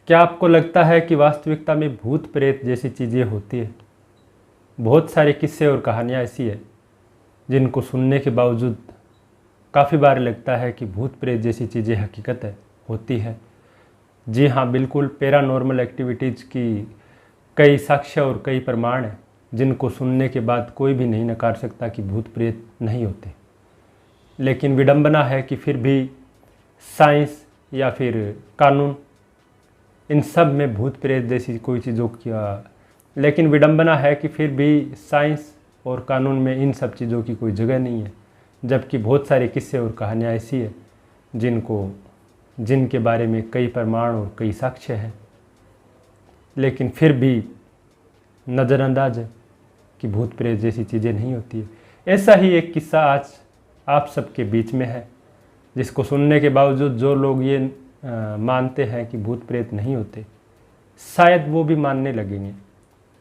क्या आपको लगता है कि वास्तविकता में भूत प्रेत जैसी चीज़ें होती है? बहुत सारे किस्से और कहानियाँ ऐसी है जिनको सुनने के बावजूद काफ़ी बार लगता है कि भूत प्रेत जैसी चीज़ें हकीकत है, होती है। जी हाँ, बिल्कुल पैरानॉर्मल एक्टिविटीज़ की कई साक्ष्य और कई प्रमाण हैं जिनको सुनने के बाद कोई भी नहीं नकार सकता कि भूत प्रेत नहीं होते। लेकिन विडंबना है कि फिर भी साइंस या फिर कानून इन सब में भूत प्रेत जैसी कोई चीज़ों का लेकिन विडंबना है कि फिर भी साइंस और कानून में इन सब चीज़ों की कोई जगह नहीं है, जबकि बहुत सारे किस्से और कहानियाँ ऐसी है जिनके बारे में कई प्रमाण और कई साक्ष्य हैं, लेकिन फिर भी नज़रअंदाज है कि भूत प्रेत जैसी चीज़ें नहीं होती है। ऐसा ही एक किस्सा आज आप सबके बीच में है, जिसको सुनने के बावजूद जो लोग ये मानते हैं कि भूत प्रेत नहीं होते, शायद वो भी मानने लगेंगे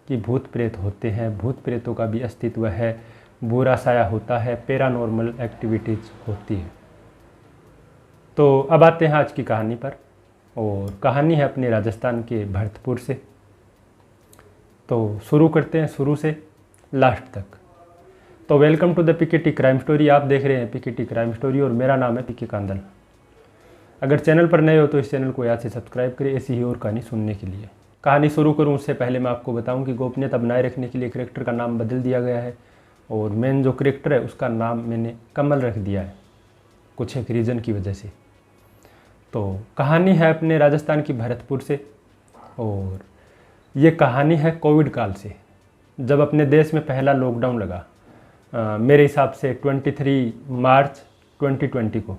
कि भूत प्रेत होते हैं, भूत प्रेतों का भी अस्तित्व है, बुरा साया होता है, पैरानॉर्मल एक्टिविटीज़ होती है। तो अब आते हैं आज की कहानी पर, और कहानी है अपने राजस्थान के भरतपुर से। तो शुरू करते हैं शुरू से लास्ट तक। तो welcome to the PKT crime story. आप देख रहे हैं पीकेटी क्राइम स्टोरी और मेरा नाम है पीके कांदल। अगर चैनल पर नए हो तो इस चैनल को याद से सब्सक्राइब करें ऐसी ही और कहानी सुनने के लिए। कहानी शुरू करूं उससे पहले मैं आपको बताऊं कि गोपनीयता बनाए रखने के लिए करेक्टर का नाम बदल दिया गया है, और मेन जो करेक्टर है उसका नाम मैंने कमल रख दिया है कुछ एक रीज़न की वजह से। तो कहानी है अपने राजस्थान की भरतपुर से, और ये कहानी है कोविड काल से, जब अपने देश में पहला लॉकडाउन लगा। मेरे हिसाब से 23 मार्च 2020 को,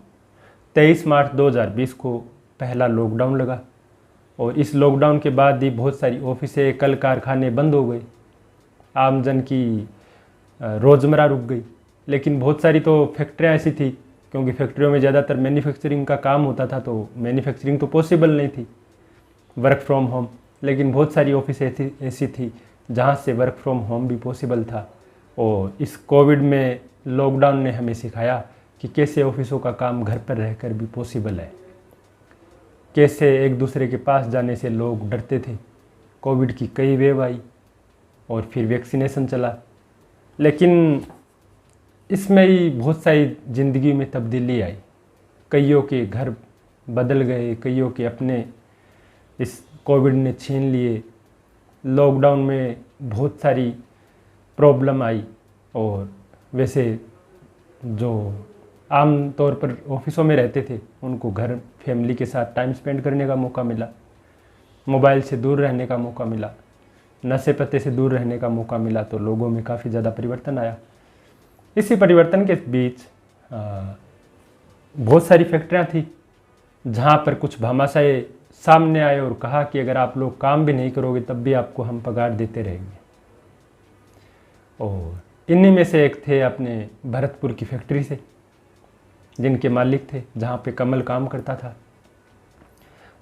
23 मार्च 2020 को पहला लॉकडाउन लगा, और इस लॉकडाउन के बाद ही बहुत सारी ऑफिसें, कल कारखाने बंद हो गए, आमजन की रोज़मर्रा रुक गई। लेकिन बहुत सारी तो फैक्ट्रियाँ ऐसी थी, क्योंकि फैक्ट्रियों में ज़्यादातर मैन्युफैक्चरिंग का काम होता था, तो मैन्युफैक्चरिंग तो पॉसिबल नहीं थी, वर्क फ्रॉम होम। लेकिन बहुत सारी ऑफिस ऐसी थी जहाँ से वर्क फ्रॉम होम भी पॉसिबल था। और इस कोविड में लॉकडाउन ने हमें सिखाया कि कैसे ऑफिसों का काम घर पर रहकर भी पॉसिबल है, कैसे एक दूसरे के पास जाने से लोग डरते थे। कोविड की कई वेव आई और फिर वैक्सीनेशन चला, लेकिन इसमें ही बहुत सारी ज़िंदगी में तब्दीली आई। कईयों के घर बदल गए, कईयों के अपने इस कोविड ने छीन लिए। लॉकडाउन में बहुत सारी प्रॉब्लम आई, और वैसे जो आम तौर पर ऑफिसों में रहते थे उनको घर फैमिली के साथ टाइम स्पेंड करने का मौका मिला, मोबाइल से दूर रहने का मौका मिला, नशे पत्ते से दूर रहने का मौका मिला। तो लोगों में काफ़ी ज़्यादा परिवर्तन आया। इसी परिवर्तन के बीच बहुत सारी फैक्ट्रियाँ थी जहाँ पर कुछ भामाशाह सामने आए और कहा कि अगर आप लोग काम भी नहीं करोगे तब भी आपको हम पगार देते रहेंगे। और इन्हीं में से एक थे अपने भरतपुर की फैक्ट्री से, जिनके मालिक थे, जहाँ पे कमल काम करता था।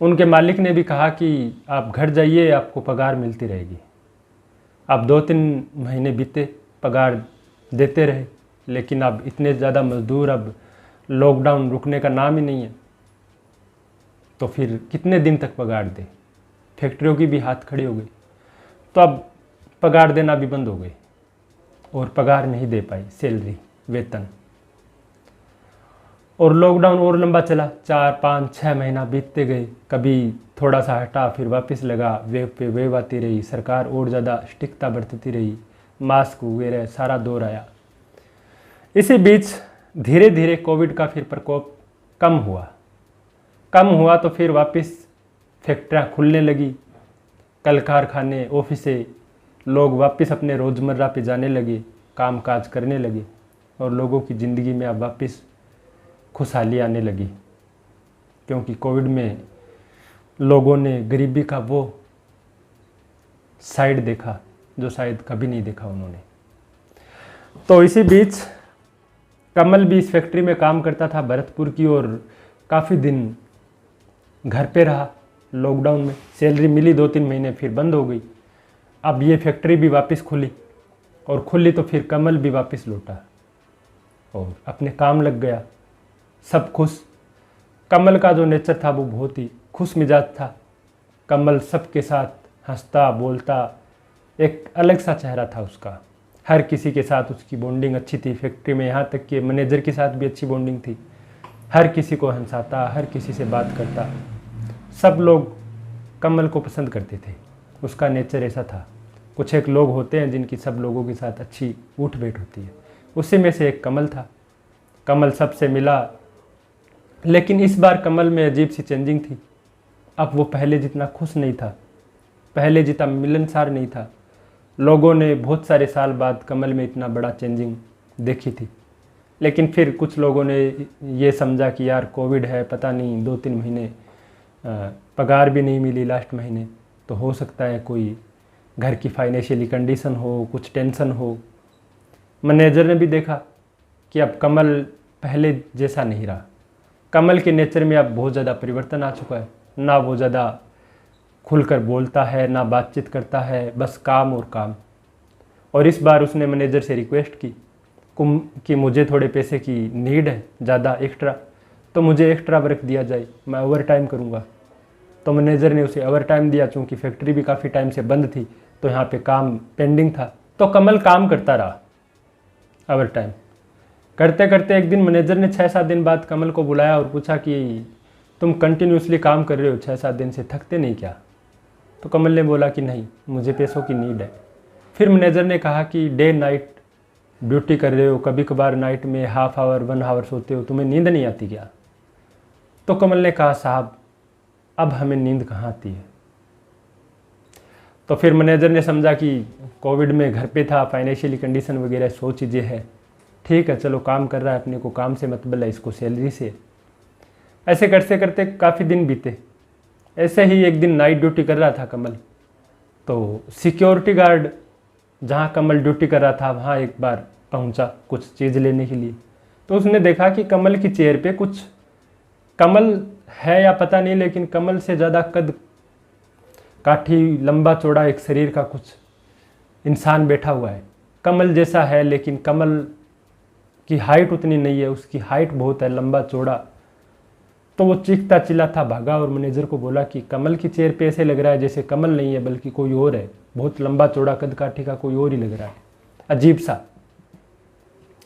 उनके मालिक ने भी कहा कि आप घर जाइए, आपको पगार मिलती रहेगी। अब 2-3 महीने बीते, पगार देते रहे, लेकिन अब इतने ज़्यादा मज़दूर, अब लॉकडाउन रुकने का नाम ही नहीं है, तो फिर कितने दिन तक पगार दे। फैक्ट्रियों की भी हाथ खड़ी हो गई, तो अब पगार देना भी बंद हो गई, और पगार नहीं दे पाई, सैलरी, वेतन। और लॉकडाउन और लंबा चला, 4-5-6 महीना बीतते गए। कभी थोड़ा सा हटा, फिर वापस लगा, वेव पे वेव आती रही, सरकार और ज़्यादा स्ट्रिक्टता बरतती रही, मास्क वगैरह सारा दौर आया। इसी बीच धीरे धीरे कोविड का फिर प्रकोप कम हुआ तो फिर वापस फैक्ट्रियाँ खुलने लगी, कल कारखाने, ऑफिसें, लोग वापस अपने रोज़मर्रा पे जाने लगे, काम काज करने लगे, और लोगों की ज़िंदगी में अब वापस खुशहाली आने लगी। क्योंकि कोविड में लोगों ने गरीबी का वो साइड देखा जो शायद कभी नहीं देखा उन्होंने। तो इसी बीच कमल भी इस फैक्ट्री में काम करता था भरतपुर की, और काफ़ी दिन घर पे रहा लॉकडाउन में। सैलरी मिली 2-3 महीने, फिर बंद हो गई। अब ये फैक्ट्री भी वापस खुली, और खुली तो फिर कमल भी वापस लौटा और अपने काम लग गया, सब खुश। कमल का जो नेचर था वो बहुत ही खुश मिजाज था। कमल सबके साथ हंसता बोलता, एक अलग सा चेहरा था उसका। हर किसी के साथ उसकी बॉन्डिंग अच्छी थी फैक्ट्री में, यहाँ तक कि मैनेजर के साथ भी अच्छी बॉन्डिंग थी। हर किसी को हंसाता, हर किसी से बात करता। सब लोग कमल को पसंद करते थे, उसका नेचर ऐसा था। कुछ एक लोग होते हैं जिनकी सब लोगों के साथ अच्छी उठ बैठ होती है, उसी में से एक कमल था। कमल सबसे मिला, लेकिन इस बार कमल में अजीब सी चेंजिंग थी। अब वो पहले जितना खुश नहीं था, पहले जितना मिलनसार नहीं था। लोगों ने बहुत सारे साल बाद कमल में इतना बड़ा चेंजिंग देखी थी, लेकिन फिर कुछ लोगों ने ये समझा कि यार कोविड है, पता नहीं 2-3 महीने पगार भी नहीं मिली लास्ट महीने, तो हो सकता है कोई घर की फाइनेंशियली कंडीशन हो, कुछ टेंशन हो। मैनेजर ने भी देखा कि अब कमल पहले जैसा नहीं रहा। कमल के नेचर में अब बहुत ज़्यादा परिवर्तन आ चुका है। ना वो ज़्यादा खुलकर बोलता है, ना बातचीत करता है, बस काम और काम। और इस बार उसने मैनेजर से रिक्वेस्ट की कि मुझे थोड़े पैसे की नीड है, ज़्यादा एक्स्ट्रा, तो मुझे एक्स्ट्रा वर्क दिया जाए, मैं ओवर टाइम करूँगा। तो मैनेजर ने उसे ओवर टाइम दिया। चूँकि फैक्ट्री भी काफ़ी टाइम से बंद थी, तो यहाँ पे काम पेंडिंग था, तो कमल काम करता रहा ओवर टाइम। करते करते एक दिन मैनेजर ने 6-7 दिन बाद कमल को बुलाया और पूछा कि तुम कंटिन्यूसली काम कर रहे हो 6-7 दिन से, थकते नहीं क्या? तो कमल ने बोला कि नहीं, मुझे पैसों की नीड है। फिर मैनेजर ने कहा कि डे नाइट ड्यूटी कर रहे हो, कभी कभार नाइट में हाफ आवर 1 आवर सोते हो, तुम्हें नींद नहीं आती क्या? तो कमल ने कहा साहब अब हमें नींद कहाँ आती है। तो फिर मैनेजर ने समझा कि कोविड में घर पे था, फाइनेंशियली कंडीशन वगैरह 100 चीज़ें हैं, ठीक है चलो काम कर रहा है, अपने को काम से मतलब है, इसको सैलरी से। ऐसे करते करते काफ़ी दिन बीते। ऐसे ही एक दिन नाइट ड्यूटी कर रहा था कमल, तो सिक्योरिटी गार्ड जहाँ कमल ड्यूटी कर रहा था वहाँ एक बार पहुँचा कुछ चीज़ लेने के लिए। तो उसने देखा कि कमल की चेयर पे कुछ, कमल है या पता नहीं, लेकिन कमल से ज़्यादा कद काठी लंबा चौड़ा एक शरीर का कुछ इंसान बैठा हुआ है। कमल जैसा है लेकिन कमल की हाइट उतनी नहीं है, उसकी हाइट बहुत है, लंबा चौड़ा। तो वो चीखता चिल्लाता भागा और मैनेजर को बोला कि कमल की चेयर पे ऐसे लग रहा है जैसे कमल नहीं है बल्कि कोई और है, बहुत लंबा चौड़ा कद काठी का कोई और ही लग रहा है, अजीब सा,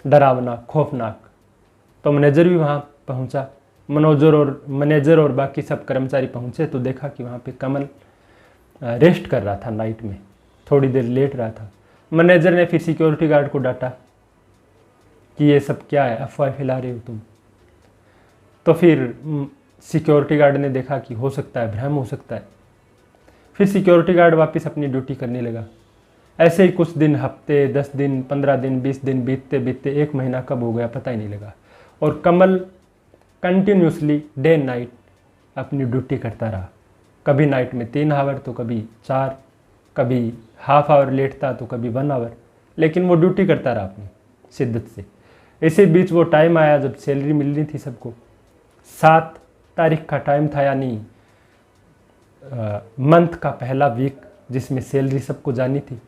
डरावना, खौफनाक। तो मैनेजर भी वहाँ पहुँचा, मैनेजर और बाकी सब कर्मचारी पहुँचे तो देखा कि वहाँ पे कमल रेस्ट कर रहा था, नाइट में थोड़ी देर लेट रहा था। मैनेजर ने फिर सिक्योरिटी गार्ड को डांटा कि ये सब क्या है, अफवाह फैला रहे हो तुम। तो फिर सिक्योरिटी गार्ड ने देखा कि हो सकता है भ्रम हो सकता है। फिर सिक्योरिटी गार्ड वापस अपनी ड्यूटी करने लगा। ऐसे ही कुछ दिन, हफ्ते, 10 दिन, 15 दिन, 20 दिन बीतते बीतते 1 महीना कब हो गया पता ही नहीं लगा। और कमल कंटिन्यूसली डे नाइट अपनी ड्यूटी करता रहा। कभी नाइट में 3 आवर तो कभी 4, कभी हाफ आवर लेट था तो कभी 1 आवर, लेकिन वो ड्यूटी करता रहा अपनी शिद्दत से। इसी बीच वो टाइम आया जब सैलरी मिलनी थी सबको। 7 तारीख का टाइम था, यानी मंथ का पहला वीक जिसमें सैलरी सबको जानी थी,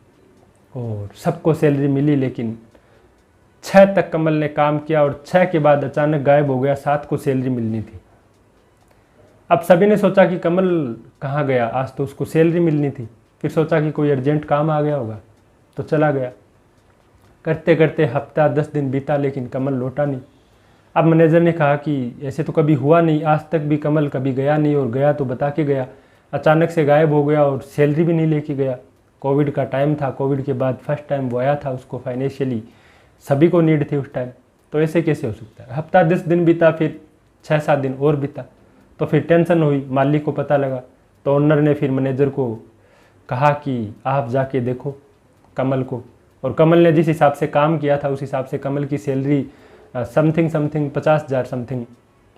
और सबको सैलरी मिली। लेकिन 6 तक कमल ने काम किया और 6 के बाद अचानक गायब हो गया। 7 को सैलरी मिलनी थी। अब सभी ने सोचा कि कमल कहाँ गया, आज तो उसको सैलरी मिलनी थी। फिर सोचा कि कोई अर्जेंट काम आ गया होगा तो चला गया। करते करते हफ्ता 10 दिन बीता लेकिन कमल लौटा नहीं। अब मैनेजर ने कहा कि ऐसे तो कभी हुआ नहीं, आज तक भी कमल कभी गया नहीं, और गया तो बता के गया, अचानक से गायब हो गया और सैलरी भी नहीं लेके गया। कोविड का टाइम था, कोविड के बाद फर्स्ट टाइम वो आया था, उसको फाइनेंशियली सभी को नीड थी उस टाइम, तो ऐसे कैसे हो सकता है। हफ्ता 10 दिन बीता, फिर 6-7 दिन और बीता, तो फिर टेंशन हुई। मालिक को पता लगा तो ओनर ने फिर मैनेजर को कहा कि आप जाके देखो कमल को। और कमल ने जिस हिसाब से काम किया था उस हिसाब से कमल की सैलरी समथिंग 50,000 समथिंग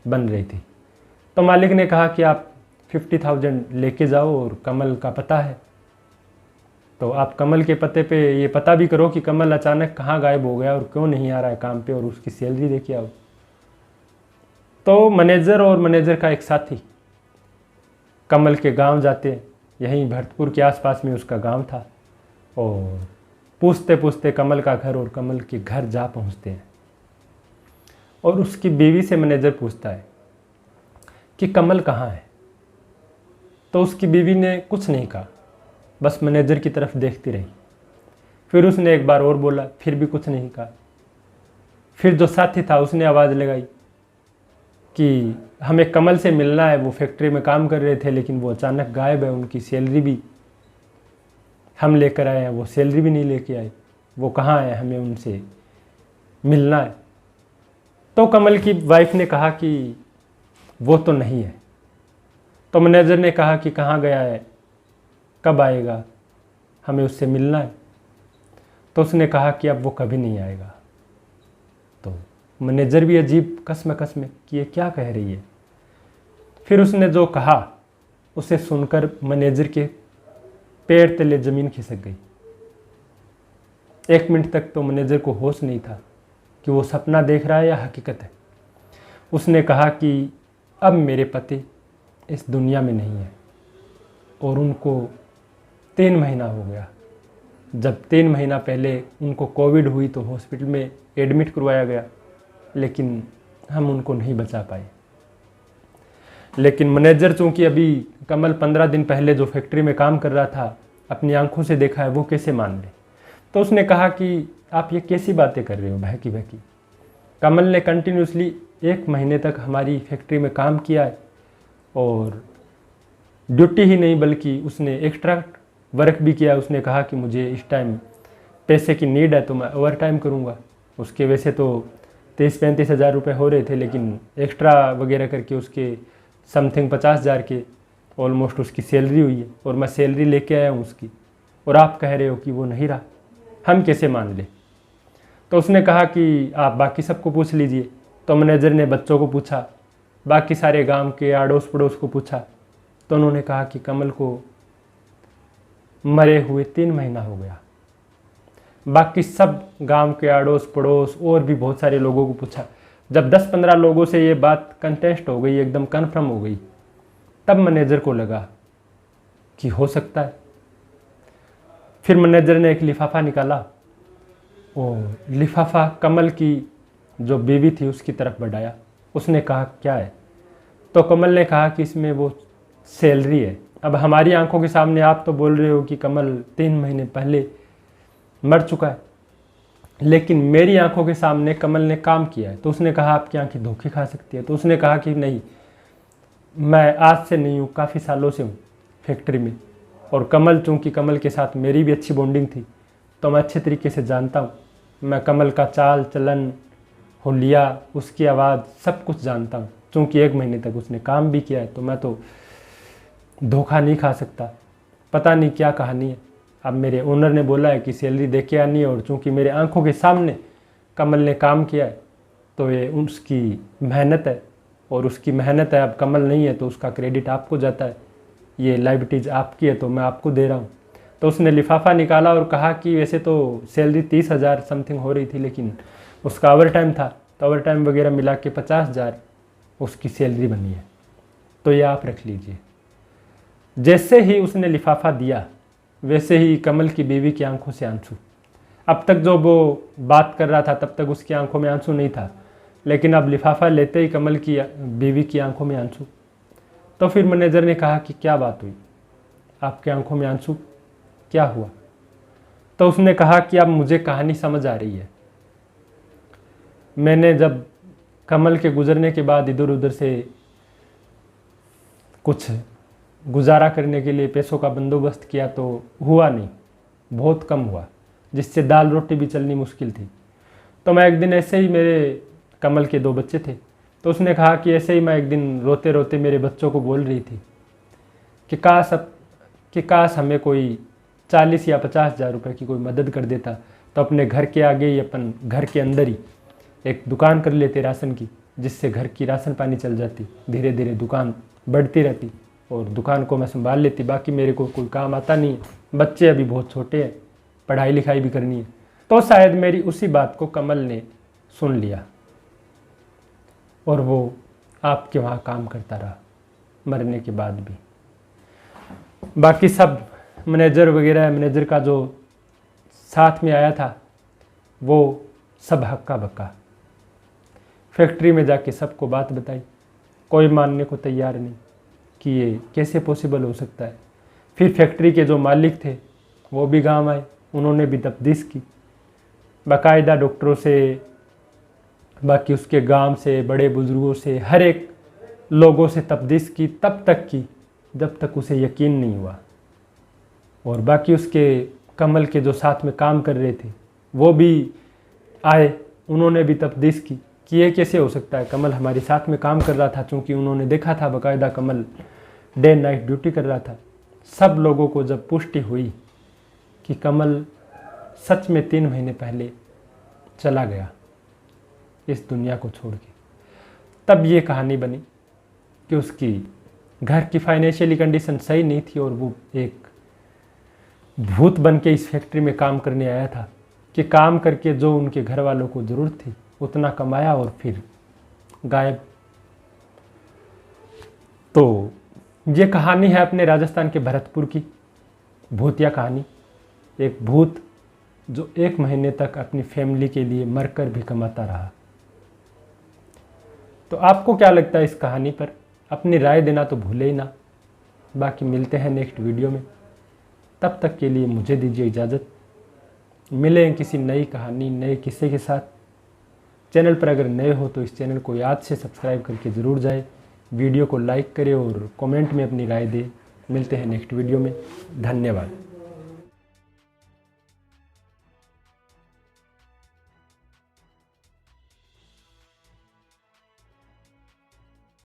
बन रही थी। तो मालिक ने कहा कि आप 50,000 लेके जाओ और कमल का पता है तो आप कमल के पते पे ये पता भी करो कि कमल अचानक कहाँ गायब हो गया और क्यों नहीं आ रहा है काम पे, और उसकी सैलरी देके आओ। तो मैनेजर और मैनेजर का एक साथी कमल के गांव जाते, यहीं भरतपुर के आसपास में उसका गांव था, और पूछते पूछते कमल का घर और कमल के घर जा पहुंचते हैं। और उसकी बीवी से मैनेजर पूछता है कि कमल कहाँ है। तो उसकी बीवी ने कुछ नहीं कहा, बस मैनेजर की तरफ देखती रही। फिर उसने एक बार और बोला, फिर भी कुछ नहीं कहा। फिर जो साथी था उसने आवाज़ लगाई कि हमें कमल से मिलना है, वो फैक्ट्री में काम कर रहे थे लेकिन वो अचानक गायब है, उनकी सैलरी भी हम लेकर आए हैं, वो सैलरी भी नहीं लेके आए, वो कहाँ है, हमें उनसे मिलना है। तो कमल की वाइफ ने कहा कि वो तो नहीं है। तो मैनेजर ने कहा कि कहाँ गया है, कब आएगा, हमें उससे मिलना है। तो उसने कहा कि अब वो कभी नहीं आएगा। तो मैनेजर भी अजीब कसम में कि ये क्या कह रही है। फिर उसने जो कहा उसे सुनकर मैनेजर के पैर तले ज़मीन खिसक गई। 1 मिनट तक तो मैनेजर को होश नहीं था कि वो सपना देख रहा है या हकीकत है। उसने कहा कि अब मेरे पति इस दुनिया में नहीं है और उनको 3 महीना हो गया। जब 3 महीना पहले उनको कोविड हुई तो हॉस्पिटल में एडमिट करवाया गया, लेकिन हम उनको नहीं बचा पाए। लेकिन मैनेजर चूँकि अभी कमल 15 दिन पहले जो फैक्ट्री में काम कर रहा था अपनी आंखों से देखा है, वो कैसे मान ले। तो उसने कहा कि आप ये कैसी बातें कर रहे हो बहकी बहकी। कमल ने कंटिन्यूसली 1 महीने तक हमारी फैक्ट्री में काम किया है और ड्यूटी ही नहीं बल्कि उसने एक्स्ट्रा वर्क भी किया। उसने कहा कि मुझे इस टाइम पैसे की नीड है तो मैं ओवर टाइम करूँगा। उसके वैसे तो 30-35 हज़ार रुपये हो रहे थे, लेकिन एक्स्ट्रा वगैरह करके उसके समथिंग 50 हज़ार के ऑलमोस्ट उसकी सैलरी हुई है और मैं सैलरी लेके आया हूँ उसकी, और आप कह रहे हो कि वो नहीं रहा, हम कैसे मान ले। तो उसने कहा कि आप बाकी सबको पूछ लीजिए। तो मैनेजर ने बच्चों को पूछा, बाकी सारे गांव के अड़ोस पड़ोस को पूछा, तो उन्होंने कहा कि कमल को मरे हुए 3 महीना हो गया। बाकी सब गांव के अड़ोस पड़ोस और भी बहुत सारे लोगों को पूछा। जब 10-15 लोगों से ये बात कंटेस्ट हो गई, एकदम कन्फर्म हो गई, तब मैनेजर को लगा कि हो सकता है। फिर मैनेजर ने एक लिफाफा निकाला और लिफाफा कमल की जो बीवी थी उसकी तरफ बढ़ाया। उसने कहा क्या है। तो कमल ने कहा कि इसमें वो सैलरी है। अब हमारी आंखों के सामने आप तो बोल रहे हो कि कमल 3 महीने पहले मर चुका है, लेकिन मेरी आंखों के सामने कमल ने काम किया है। तो उसने कहा आपकी आंखें धोखे खा सकती है। तो उसने कहा कि नहीं, मैं आज से नहीं हूँ, काफ़ी सालों से हूँ फैक्ट्री में, और कमल चूँकि कमल के साथ मेरी भी अच्छी बॉन्डिंग थी तो मैं अच्छे तरीके से जानता हूँ। मैं कमल का चाल चलन, हुलिया, उसकी आवाज़ सब कुछ जानता हूँ। चूँकि 1 महीने तक उसने काम भी किया है तो मैं तो धोखा नहीं खा सकता। पता नहीं क्या कहानी है। अब मेरे ओनर ने बोला है कि सैलरी दे के आनी है, और चूँकि मेरे आंखों के सामने कमल ने काम किया है तो ये उसकी मेहनत है, और उसकी मेहनत है। अब कमल नहीं है तो उसका क्रेडिट आपको जाता है, ये लाइबिलिटीज़ आपकी है तो मैं आपको दे रहा हूँ। तो उसने लिफाफा निकाला और कहा कि वैसे तो सैलरी 30 हज़ार समथिंग हो रही थी, लेकिन उसका ओवर टाइम था तो ओवर टाइम वगैरह मिला के 50 हज़ार उसकी सैलरी बनी है, तो ये आप रख लीजिए। जैसे ही उसने लिफाफा दिया वैसे ही कमल की बीवी की आंखों से आंसू। अब तक जो वो बात कर रहा था तब तक उसकी आंखों में आंसू नहीं था, लेकिन अब लिफाफा लेते ही कमल की बीवी की आंखों में आंसू। तो फिर मैनेजर ने कहा कि क्या बात हुई, आपकी आंखों में आंसू, क्या हुआ। तो उसने कहा कि अब मुझे कहानी समझ आ रही है। मैंने जब कमल के गुजरने के बाद इधर उधर से कुछ गुजारा करने के लिए पैसों का बंदोबस्त किया तो हुआ नहीं, बहुत कम हुआ, जिससे दाल रोटी भी चलनी मुश्किल थी। तो मैं एक दिन ऐसे ही, मेरे कमल के 2 बच्चे थे, तो उसने कहा कि ऐसे ही मैं एक दिन रोते रोते मेरे बच्चों को बोल रही थी कि काश हमें कोई 40 या 50 हज़ार रुपये की कोई मदद कर देता तो अपने घर के आगे ही, अपन घर के अंदर ही एक दुकान कर लेते राशन की, जिससे घर की राशन पानी चल जाती, धीरे धीरे दुकान बढ़ती रहती और दुकान को मैं संभाल लेती। बाकी मेरे को कोई काम आता नहीं है, बच्चे अभी बहुत छोटे हैं, पढ़ाई लिखाई भी करनी है। तो शायद मेरी उसी बात को कमल ने सुन लिया और वो आपके वहाँ काम करता रहा मरने के बाद भी। बाकी सब मैनेजर वगैरह, मैनेजर का जो साथ में आया था वो सब हक्का बक्का। फैक्ट्री में जाके सबको बात बताई, कोई मानने को तैयार नहीं। कि ये कैसे पॉसिबल हो सकता है। फिर फैक्ट्री के जो मालिक थे वो भी गांव आए, उन्होंने भी तफ्तीश की, बाकायदा डॉक्टरों से, बाकी उसके गांव से, बड़े बुजुर्गों से, हर एक लोगों से तफ्तीश की, तब तक की जब तक उसे यकीन नहीं हुआ। और बाकी उसके कमल के जो साथ में काम कर रहे थे वो भी आए, उन्होंने भी तफ्तीश की कि ये कैसे हो सकता है। कमल हमारे साथ में काम कर रहा था, चूँकि उन्होंने देखा था बाकायदा कमल डे नाइट ड्यूटी कर रहा था। सब लोगों को जब पुष्टि हुई कि कमल सच में 3 महीने पहले चला गया इस दुनिया को छोड़ के, तब ये कहानी बनी कि उसकी घर की फाइनेंशियली कंडीशन सही नहीं थी और वो एक भूत बन के इस फैक्ट्री में काम करने आया था कि काम करके जो उनके घर वालों को ज़रूरत थी उतना कमाया और फिर गायब। तो ये कहानी है अपने राजस्थान के भरतपुर की भूतिया कहानी। एक भूत जो 1 महीने तक अपनी फैमिली के लिए मरकर भी कमाता रहा। तो आपको क्या लगता है इस कहानी पर? अपनी राय देना तो भूले ही ना। बाकी मिलते हैं नेक्स्ट वीडियो में, तब तक के लिए मुझे दीजिए इजाज़त। मिलें किसी नई कहानी, नए किस्से के साथ। चैनल पर अगर नए हो तो इस चैनल को याद से सब्सक्राइब करके ज़रूर जाए, वीडियो को लाइक करें और कमेंट में अपनी राय दें। मिलते हैं नेक्स्ट वीडियो में। धन्यवाद।